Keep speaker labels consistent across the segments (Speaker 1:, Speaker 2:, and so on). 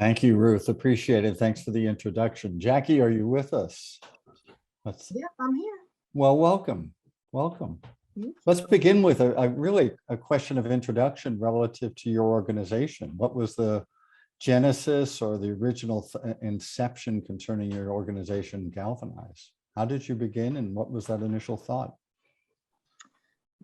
Speaker 1: Thank you, Ruth. Appreciate it. Thanks for the introduction. Jackie, are you with us?
Speaker 2: Yeah, I'm here.
Speaker 1: Well, welcome. Welcome. Let's begin with a question of introduction relative to your organization. What was the genesis or the original inception concerning your organization, Galvanize? How did you begin and what was that initial thought?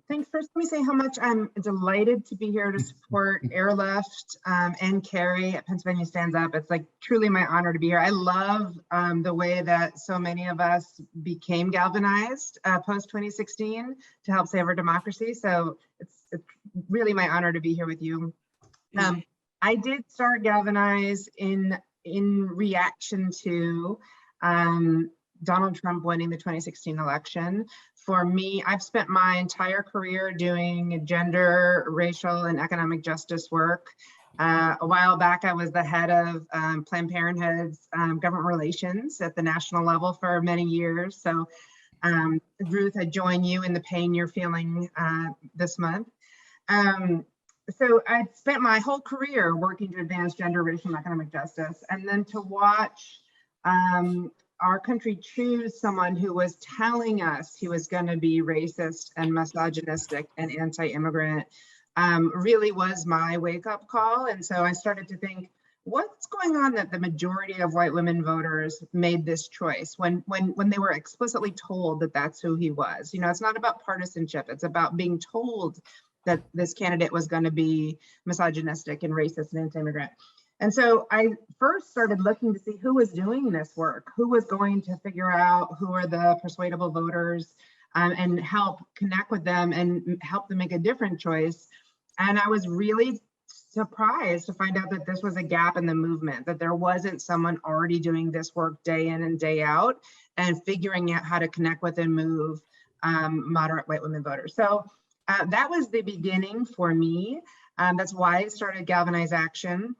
Speaker 2: Thanks. First, let me say how much I'm delighted to be here to support Airlift and Carrie at Pennsylvania Stands Up. It's like truly my honor to be here. I love the way that so many of us became galvanized post 2016 to help save our democracy. So it's really my honor to be here with you. I did start Galvanize in reaction to Donald Trump winning the 2016 election. For me, I've spent my entire career doing gender, racial, and economic justice work. A while back, I was the head of Planned Parenthood's government relations at the national level for many years. So, Ruth, I join you in the pain you're feeling this month. So I spent my whole career working to advance gender, racial, and economic justice, and then to watch our country choose someone who was telling us he was going to be racist and misogynistic and anti-immigrant really was my wake-up call. And so I started to think, what's going on that the majority of white women voters made this choice when they were explicitly told that that's who he was? You know, it's not about partisanship. It's about being told that this candidate was going to be misogynistic and racist and anti-immigrant. And so I first started looking to see who was doing this work, who was going to figure out who are the persuadable voters and help connect with them and help them make a different choice. And I was really surprised to find out that this was a gap in the movement, that there wasn't someone already doing this work day in and day out and figuring out how to connect with and move moderate white women voters. So that was the beginning for me. That's why I started Galvanize Action.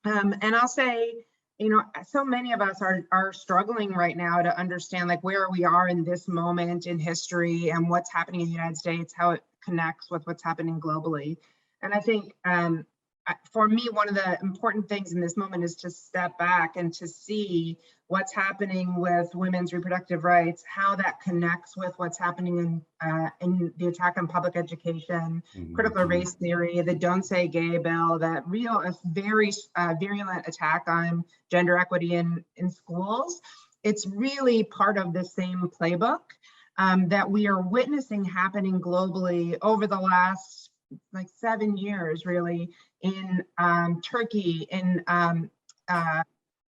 Speaker 2: And I'll say, you know, so many of us are struggling right now to understand like where we are in this moment in history and what's happening in the United States, how it connects with what's happening globally. And I think for me, one of the important things in this moment is to step back and to see what's happening with women's reproductive rights, how that connects with what's happening in the attack on public education, critical race theory, the Don't Say Gay bill, that very virulent attack on gender equity in schools. It's really part of the same playbook that we are witnessing happening globally over the last like 7 years, really, in Turkey, in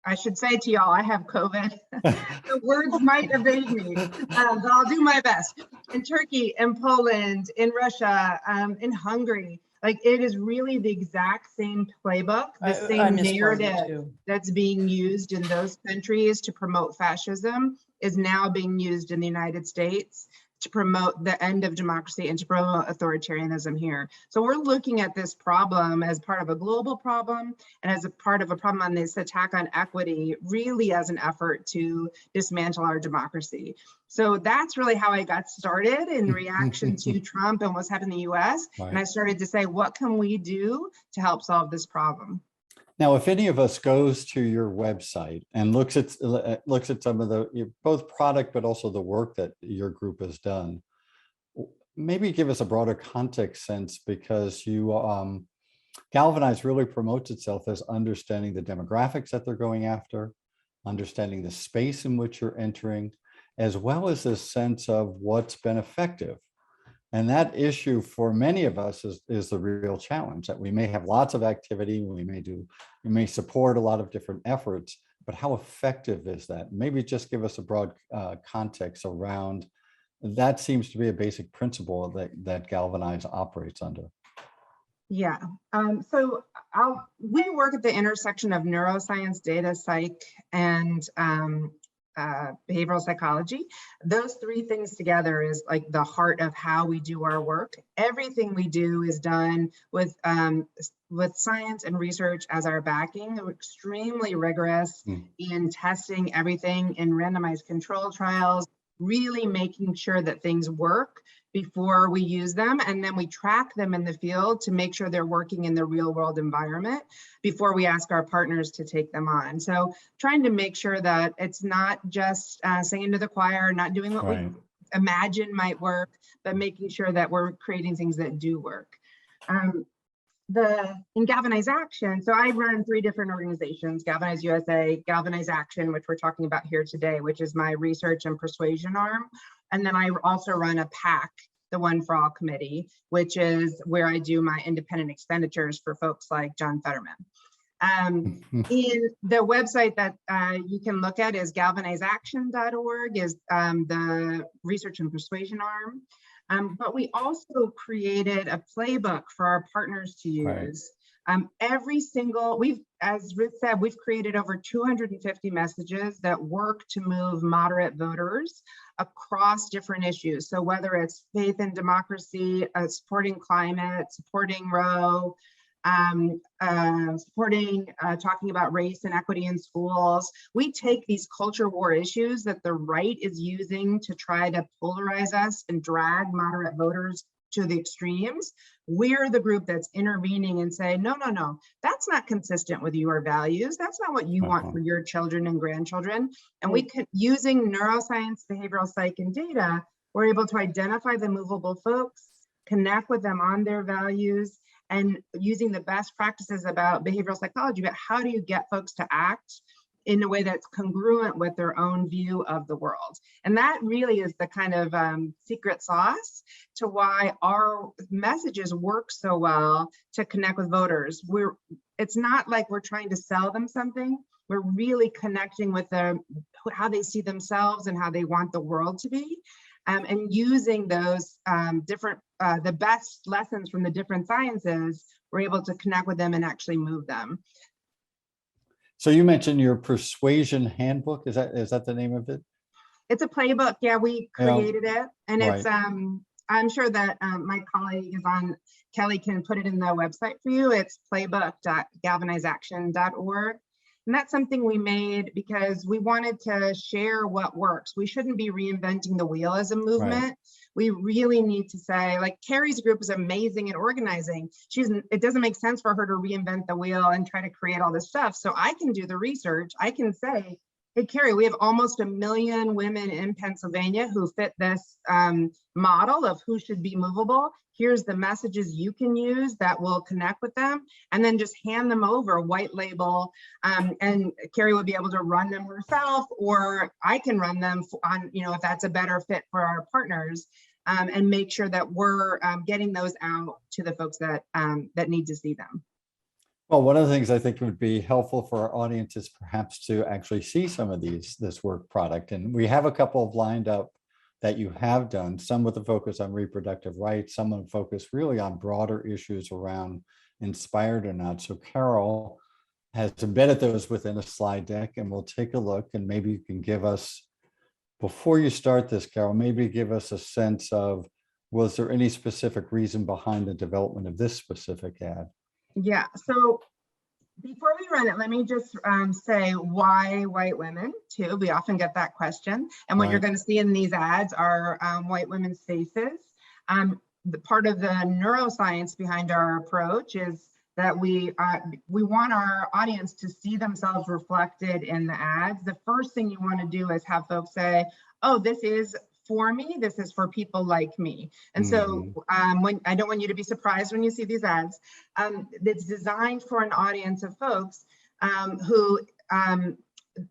Speaker 2: I should say to y'all, I have COVID. The words might evade me, but I'll do my best. In Turkey, in Poland, in Russia, in Hungary, like it is really the exact same playbook, the same narrative that's being used in those countries to promote fascism is now being used in the United States to promote the end of democracy and to promote authoritarianism here. So we're looking at this problem as part of a global problem and as a part of a problem on this attack on equity, really as an effort to dismantle our democracy. So that's really how I got started in reaction to Trump and what's happening in the US. Right. And I started to say, what can we do to help solve this problem?
Speaker 1: Now, if any of us goes to your website and looks at some of the both product, but also the work that your group has done, maybe give us a broader context sense, because you Galvanize really promotes itself as understanding the demographics that they're going after, understanding the space in which you're entering, as well as a sense of what's been effective. And that issue for many of us is the real challenge, that we may have lots of activity, we may support a lot of different efforts, but how effective is that? Maybe just give us a broad context around that. Seems to be a basic principle that Galvanize operates under.
Speaker 2: Yeah, so we work at the intersection of neuroscience, data, psych, and behavioral psychology. Those three things together is like the heart of how we do our work. Everything we do is done with science and research as our backing. We're extremely rigorous in testing everything in randomized control trials, really making sure that things work, before we use them, and then we track them in the field to make sure they're working in the real world environment before we ask our partners to take them on. So trying to make sure that it's not just singing to the choir, not doing what we imagine might work, but making sure that we're creating things that do work. In Galvanize Action, so I run 3 different organizations: Galvanize USA, Galvanize Action, which we're talking about here today, which is my research and persuasion arm. And then I also run a PAC, the One for All Committee, which is where I do my independent expenditures for folks like John Fetterman. In the website that you can look at is galvanizeaction.org, is the research and persuasion arm. But we also created a playbook for our partners to use. Every single, as Ruth said, we've created over 250 messages that work to move moderate voters across different issues. So whether it's faith and democracy, supporting climate, supporting Roe, talking about race and equity in schools. We take these culture war issues that the right is using to try to polarize us and drag moderate voters to the extremes. We're the group that's intervening and say, no, no, no, that's not consistent with your values. That's not what you want for your children and grandchildren. And we could, using neuroscience, behavioral psych, and data, we're able to identify the movable folks, connect with them on their values, and using the best practices about behavioral psychology, but how do you get folks to act in a way that's congruent with their own view of the world? And that really is the kind of secret sauce to why our messages work so well to connect with voters. It's not like we're trying to sell them something. We're really connecting with them, how they see themselves and how they want the world to be. And using those the best lessons from the different sciences, we're able to connect with them and actually move them.
Speaker 1: So you mentioned your persuasion handbook. Is that the name of it?
Speaker 2: It's a playbook. Yeah, we created it, and it's I'm sure that my colleague Yvonne Kelly can put it in the website for you. It's playbook.galvanizeaction.org. And that's something we made because we wanted to share what works. We shouldn't be reinventing the wheel as a movement. We really need to say, like, Carrie's group is amazing at organizing. It doesn't make sense for her to reinvent the wheel and try to create all this stuff. So I can do the research. I can say, hey, Carrie, we have almost 1 million women in Pennsylvania who fit this model of who should be movable. Here's the messages you can use that will connect with them, and then just hand them over, white label, and Carrie would be able to run them herself, or I can run them on, if that's a better fit for our partners, and make sure that we're getting those out to the folks that need to see them.
Speaker 1: Well, one of the things I think would be helpful for our audience is perhaps to actually see some of this work product. And we have a couple of lined up that you have done, some with a focus on reproductive rights, some with a focus really on broader issues around inspired or not. So Carol has embedded those within a slide deck, and we'll take a look, and maybe you can give us, before you start this, Carol, maybe give us a sense of, was there any specific reason behind the development of this specific ad?
Speaker 2: Yeah, so before we run it, let me just say why white women too. We often get that question. And what you're going to see in these ads are white women's faces. The part of the neuroscience behind our approach is that we want our audience to see themselves reflected in the ads. The first thing you want to do is have folks say, oh, this is for me, this is for people like me. And so when I don't want you to be surprised when you see these ads, it's designed for an audience of folks who,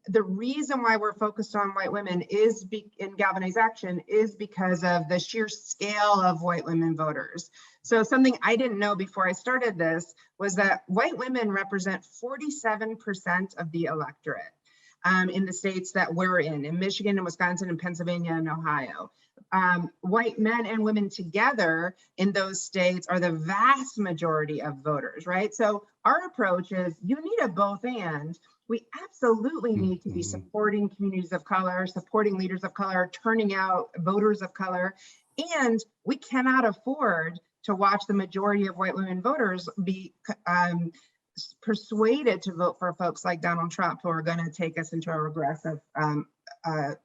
Speaker 2: the reason why we're focused on white women is in Galvanize Action is because of the sheer scale of white women voters. So something I didn't know before I started this was that white women represent 47% of the electorate. In the states that we're in Michigan and Wisconsin and Pennsylvania and Ohio. White men and women together in those states are the vast majority of voters, right? So our approach is you need a both and. We absolutely need to be supporting communities of color, supporting leaders of color, turning out voters of color, and we cannot afford to watch the majority of white women voters be persuaded to vote for folks like Donald Trump who are going to take us into a regressive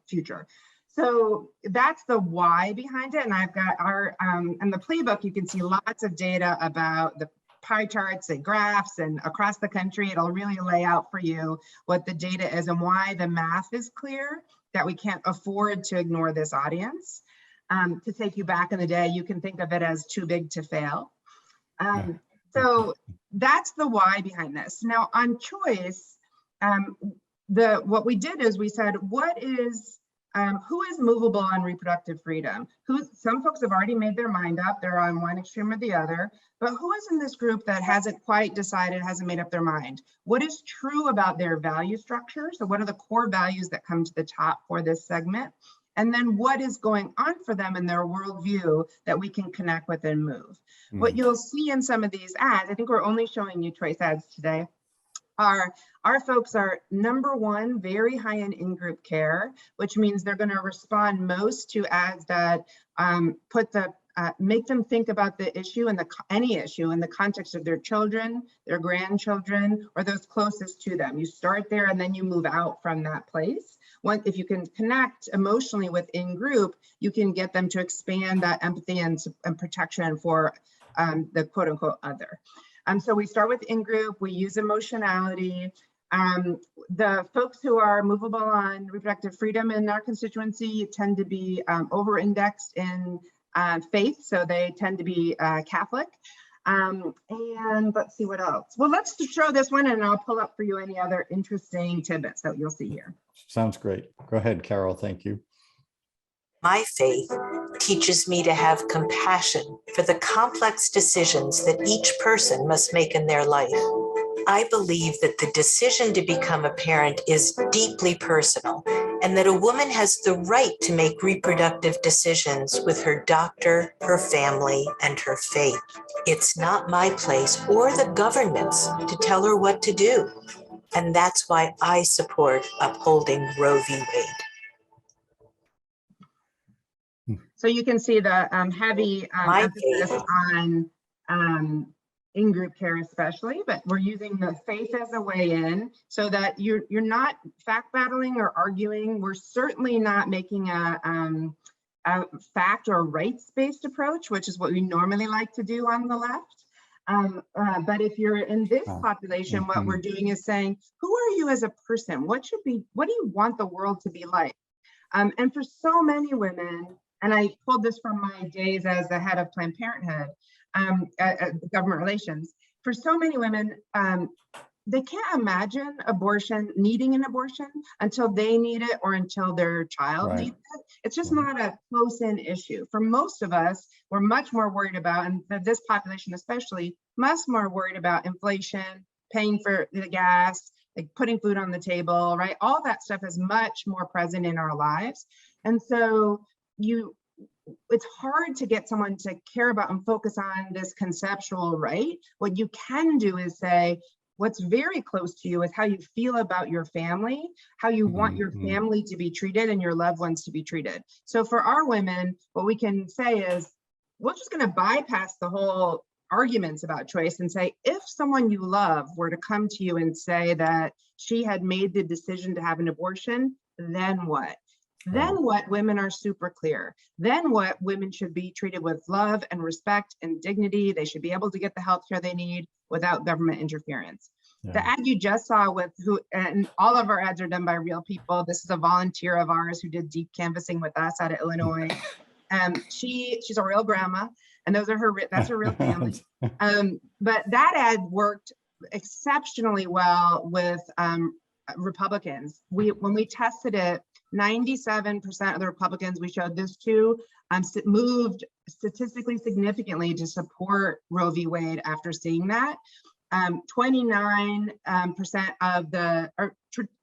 Speaker 2: future. So that's the why behind it. And I've got our, in the playbook, you can see lots of data about the pie charts and graphs and across the country. It'll really lay out for you what the data is and why the math is clear, that we can't afford to ignore this audience. To take you back in the day, you can think of it as too big to fail. So that's the why behind this. Now on choice, what we did is we said, who is movable on reproductive freedom? Some folks have already made their mind up, they're on one extreme or the other, but who is in this group that hasn't quite decided, hasn't made up their mind? What is true about their value structure? So what are the core values that come to the top for this segment? And then what is going on for them in their worldview that we can connect with and move? What you'll see in some of these ads, I think we're only showing you choice ads today, our folks are number one, very high in-group care, which means they're going to respond most to ads that make them think about the issue and any issue in the context of their children, their grandchildren, or those closest to them. You start there and then you move out from that place. If you can connect emotionally with in-group, you can get them to expand that empathy and protection for the quote unquote other. So we start with in-group, we use emotionality. The folks who are movable on reproductive freedom in our constituency tend to be over-indexed in faith, so they tend to be Catholic. And let's see what else. Well, let's show this one and I'll pull up for you any other interesting tidbits that you'll see here.
Speaker 1: Sounds great. Go ahead, Carol. Thank you.
Speaker 3: My faith teaches me to have compassion for the complex decisions that each person must make in their life. I believe that the decision to become a parent is deeply personal and that a woman has the right to make reproductive decisions with her doctor, her family, and her faith. It's not my place or the government's to tell her what to do. And that's why I support upholding Roe v. Wade.
Speaker 2: So you can see the heavy emphasis on in-group care especially, but we're using the faith as a way in so that you're not fact battling or arguing. We're certainly not making a fact or rights-based approach, which is what we normally like to do on the left. But if you're in this population, what we're doing is saying, who are you as a person? What do you want the world to be like? And for so many women, and I pulled this from my days as the head of Planned Parenthood, government relations. For so many women, they can't imagine needing an abortion until they need it or until their child needs it. It's just not a close-in issue. For most of us, we're much more worried about, and this population especially, much more worried about inflation, paying for the gas, like putting food on the table, right? All that stuff is much more present in our lives. And so it's hard to get someone to care about and focus on this conceptual right. What you can do is say, what's very close to you is how you feel about your family, how you want your family to be treated and your loved ones to be treated. So for our women, what we can say is, we're just going to bypass the whole arguments about choice and say, if someone you love were to come to you and say that she had made the decision to have an abortion, then what? Then what? Women are super clear. Then what? Women should be treated with love and respect and dignity. They should be able to get the health care they need without government interference. The ad you just saw and all of our ads are done by real people. This is a volunteer of ours who did deep canvassing with us out of Illinois. She's a real grandma, and that's her real family. But that ad worked exceptionally well with Republicans. When we tested it, 97% of the Republicans we showed this to moved statistically significantly to support Roe v. Wade after seeing that. 29% of the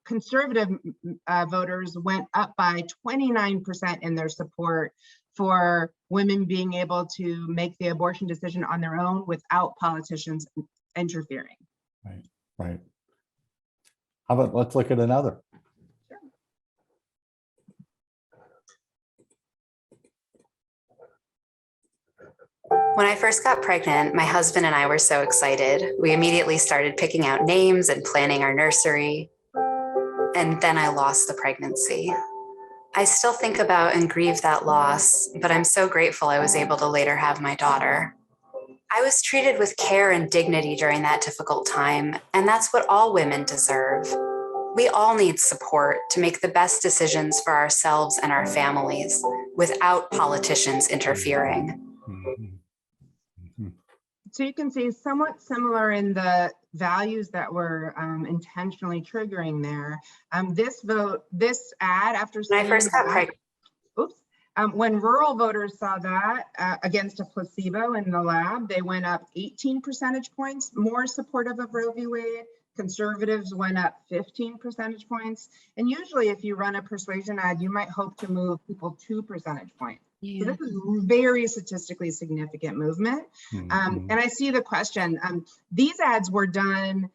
Speaker 2: conservative voters went up by 29% in their support for women being able to make the abortion decision on their own without politicians interfering.
Speaker 1: Right. How about, let's look at another.
Speaker 4: When I first got pregnant, my husband and I were so excited. We immediately started picking out names and planning our nursery. And then I lost the pregnancy. I still think about and grieve that loss, but I'm so grateful I was able to later have my daughter. I was treated with care and dignity during that difficult time, and that's what all women deserve. We all need support to make the best decisions for ourselves and our families without politicians interfering.
Speaker 2: So you can see somewhat similar in the values that were intentionally triggering there. This ad after
Speaker 4: When I first got pregnant,
Speaker 2: when rural voters saw that against a placebo in the lab, they went up 18 percentage points more supportive of Roe v. Wade. Conservatives went up 15 percentage points. And usually if you run a persuasion ad, you might hope to move people 2 percentage points. Yeah. So this is very statistically significant movement. And I see the question. These ads were done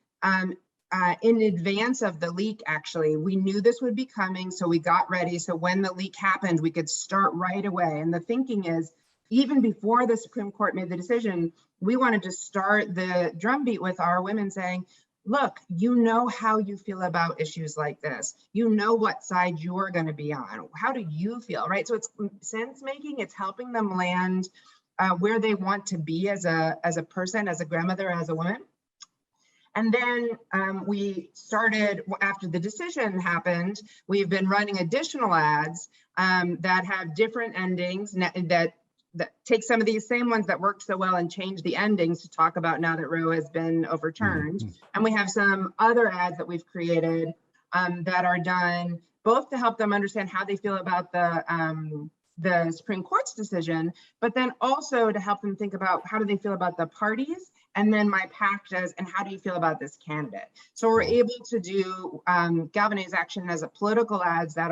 Speaker 2: in advance of the leak, actually. We knew this would be coming, so we got ready. So when the leak happened, we could start right away. And the thinking is, even before the Supreme Court made the decision, we wanted to start the drumbeat with our women saying, look, you know how you feel about issues like this. You know what side you're going to be on. How do you feel, right? So it's sense making. It's helping them land where they want to be as a person, as a grandmother, as a woman. And then we started, after the decision happened, we've been running additional ads that have different endings that take some of these same ones that worked so well and change the endings to talk about now that Roe has been overturned. And we have some other ads that we've created that are done both to help them understand how they feel about the Supreme Court's decision, but then also to help them think about how do they feel about the parties, and then my PAC does, and how do you feel about this candidate? So we're able to do Galvanize Action as a political ads that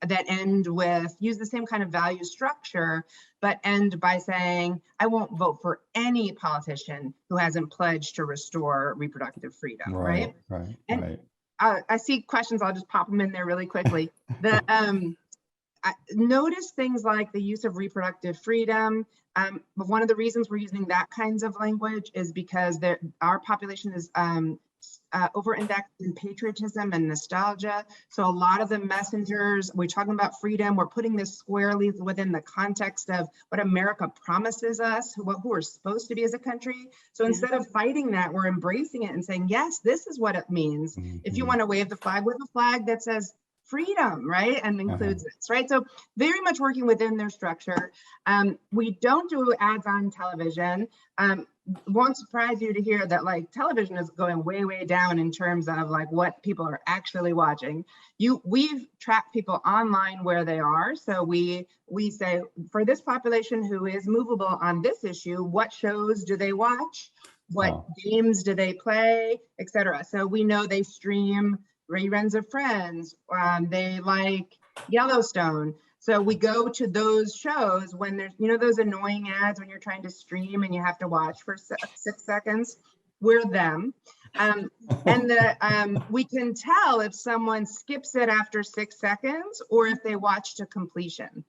Speaker 2: end with, use the same kind of value structure, but end by saying, I won't vote for any politician who hasn't pledged to restore reproductive freedom, right? I see questions, I'll just pop them in there really quickly. Notice things like the use of reproductive freedom. But one of the reasons we're using that kinds of language is because our population is over-indexed in patriotism and nostalgia. So a lot of the messengers, we're talking about freedom, we're putting this squarely within the context of what America promises us, who we're supposed to be as a country. So instead of fighting that, we're embracing it and saying, yes, this is what it means. If you want to wave the flag with a flag that says freedom, right? And includes this, right? So very much working within their structure. We don't do ads on television. Won't surprise you to hear that like television is going way, way down in terms of like what people are actually watching. We've tracked people online where they are. So we say for this population who is movable on this issue, what shows do they watch? What games do they play, et cetera. So we know they stream reruns of Friends, they like Yellowstone. So we go to those shows when there's, those annoying ads when you're trying to stream and you have to watch for 6 seconds, we're them. And we can tell if someone skips it after 6 seconds or if they watch to completion.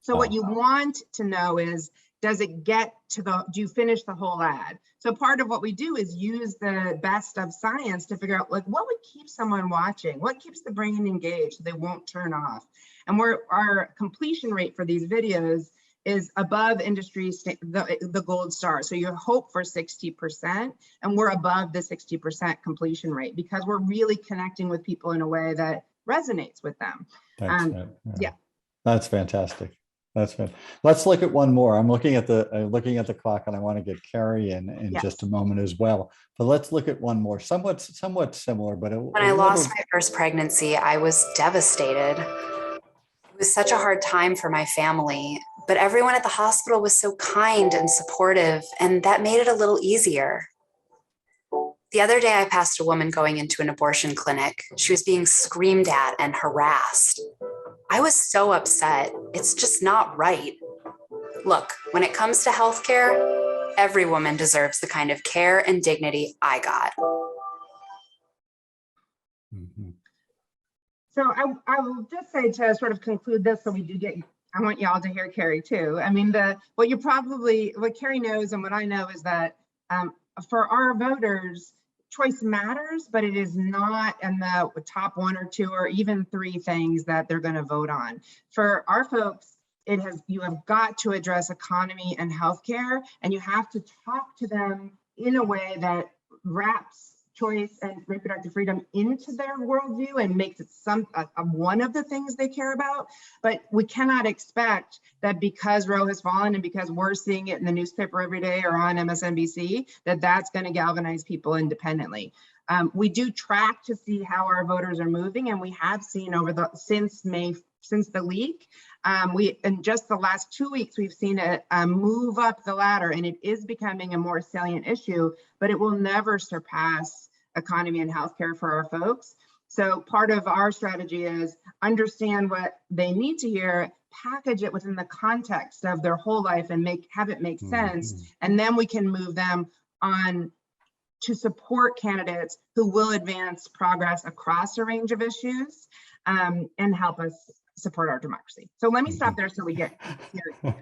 Speaker 2: So what you want to know is, does it get to do you finish the whole ad? So part of what we do is use the best of science to figure out like what would keep someone watching, what keeps the brain engaged so they won't turn off. And our completion rate for these videos is above industry, the gold star. So you hope for 60%, and we're above the 60% completion rate because we're really connecting with people in a way that resonates with them.
Speaker 1: That's fantastic. That's good. Let's look at one more. I'm looking at the clock, and I want to get Carrie in just a moment as well. But let's look at one more, somewhat similar. But
Speaker 4: when I lost my first pregnancy, I was devastated. It was such a hard time for my family, but everyone at the hospital was so kind and supportive, and that made it a little easier. The other day, I passed a woman going into an abortion clinic. She was being screamed at and harassed. I was so upset. It's just not right. Look, when it comes to healthcare, every woman deserves the kind of care and dignity I got.
Speaker 2: So I will just say to sort of conclude this, so we do get, I want y'all to hear Carrie too. I mean, what Carrie knows and what I know is that for our voters, choice matters, but it is not in the top 1 or 2 or even 3 things that they're going to vote on. For our folks, you have got to address economy and healthcare, and you have to talk to them in a way that wraps choice and reproductive freedom into their worldview and makes it one of the things they care about. But we cannot expect that because Roe has fallen and because we're seeing it in the newspaper every day or on MSNBC, that that's going to galvanize people independently. We do track to see how our voters are moving, and we have seen since the leak, in just the last 2 weeks, we've seen it move up the ladder, and it is becoming a more salient issue, but it will never surpass economy and healthcare for our folks. So part of our strategy is understand what they need to hear, package it within the context of their whole life and have it make sense. And then we can move them on to support candidates who will advance progress across a range of issues and help us support our democracy. So let me stop there so we get here.